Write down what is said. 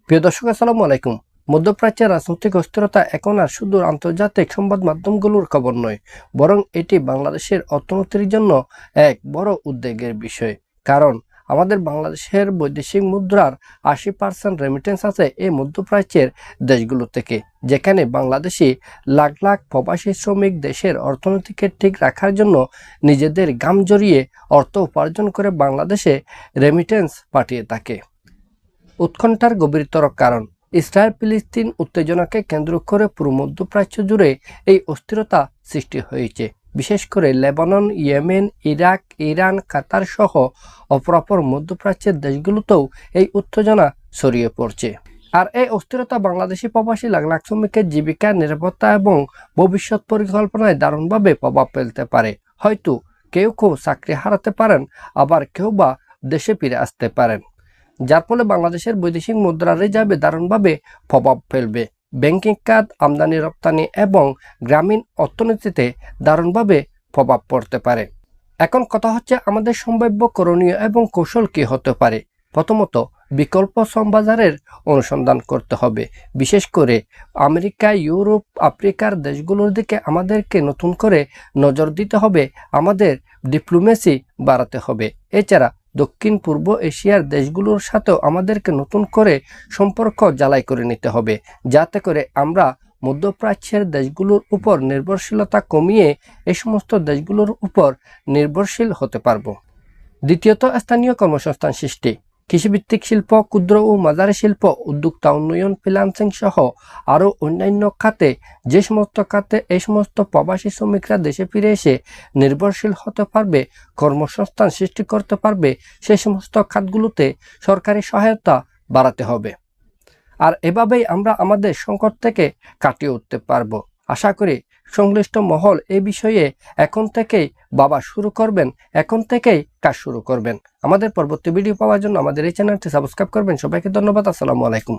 প্রিয় দর্শক, আসসালামু আলাইকুম। মধ্যপ্রাচ্যের রাজনৈতিক অস্থিরতা এখন আর শুধু আন্তর্জাতিক সংবাদ মাধ্যমগুলোর খবর নয়, বরং এটি বাংলাদেশের অর্থনীতির জন্য এক বড় উদ্বেগের বিষয়। কারণ আমাদের বাংলাদেশের বৈদেশিক মুদ্রার 80% রেমিটেন্স আছে এই মধ্যপ্রাচ্যের দেশগুলো থেকে, যেখানে বাংলাদেশি লাখ লাখ প্রবাসী শ্রমিক দেশের অর্থনীতিকে ঠিক রাখার জন্য নিজেদের ঘাম ঝরিয়ে অর্থ উপার্জন করে বাংলাদেশে রেমিটেন্স পাঠিয়ে থাকে। উৎকণ্ঠার গভীরতর কারণ, ইসরায়েল ফিলিস্তিন উত্তেজনাকে কেন্দ্র করে পুরো মধ্যপ্রাচ্য জুড়ে এই অস্থিরতা সৃষ্টি হয়েছে। বিশেষ করে লেবানন, ইয়েমেন, ইরাক, ইরান, কাতার সহ অপরাপর মধ্যপ্রাচ্যের দেশগুলোতেও এই উত্তেজনা ছড়িয়ে পড়ছে। আর এই অস্থিরতা বাংলাদেশি প্রবাসী লাখ লাখ শ্রমিকের জীবিকা, নিরাপত্তা এবং ভবিষ্যৎ পরিকল্পনায় দারুণভাবে প্রভাব ফেলতে পারে। হয়তো কেউ চাকরি হারাতে পারেন, আবার কেউ বা দেশে ফিরে আসতে পারেন, যার ফলে বাংলাদেশের বৈদেশিক মুদ্রার রিজার্ভে দারুণভাবে প্রভাব ফেলবে। ব্যাংকিং খাত, আমদানি রপ্তানি এবং গ্রামীণ অর্থনীতিতে দারুণভাবে প্রভাব পড়তে পারে। এখন কথা হচ্ছে, আমাদের সম্ভাব্য করণীয় এবং কৌশল কী হতে পারে। প্রথমত, বিকল্প শ্রম বাজারের অনুসন্ধান করতে হবে। বিশেষ করে আমেরিকা, ইউরোপ, আফ্রিকার দেশগুলোর দিকে আমাদেরকে নতুন করে নজর দিতে হবে, আমাদের ডিপ্লোমেসি বাড়াতে হবে। এছাড়া দক্ষিণ পূর্ব এশিয়ার দেশগুলোর সাথেও আমাদেরকে নতুন করে সম্পর্ক জ্বালাই করে নিতে হবে, যাতে করে আমরা মধ্যপ্রাচ্যের দেশগুলোর উপর নির্ভরশীলতা কমিয়ে এই সমস্ত দেশগুলোর উপর নির্ভরশীল হতে পারব। দ্বিতীয়ত, স্থানীয় কর্মসংস্থান সৃষ্টি। কৃষিভিত্তিক শিল্প, ক্ষুদ্র ও মাঝারি শিল্প, উদ্যোক্তা উন্নয়ন, ফ্রিল্যান্সিং সহ আরও অন্যান্য খাতে, যে সমস্ত খাতে এই সমস্ত প্রবাসী শ্রমিকরা দেশে ফিরে এসে নির্ভরশীল হতে পারবে, কর্মসংস্থান সৃষ্টি করতে পারবে, সেই সমস্ত খাতগুলোতে সরকারি সহায়তা বাড়াতে হবে। আর এভাবেই আমরা আমাদের সংকট থেকে কাটিয়ে উঠতে পারবো। আশা করি সংশ্লিষ্ট মহল এই বিষয়ে এখন থেকেই ভাবা শুরু করবেন, এখন থেকেই কাজ শুরু করবেন। আমাদের পরবর্তী ভিডিও পাওয়ার জন্য আমাদের এই চ্যানেলটি সাবস্ক্রাইব করবেন। সবাইকে ধন্যবাদ। আসসালামু আলাইকুম।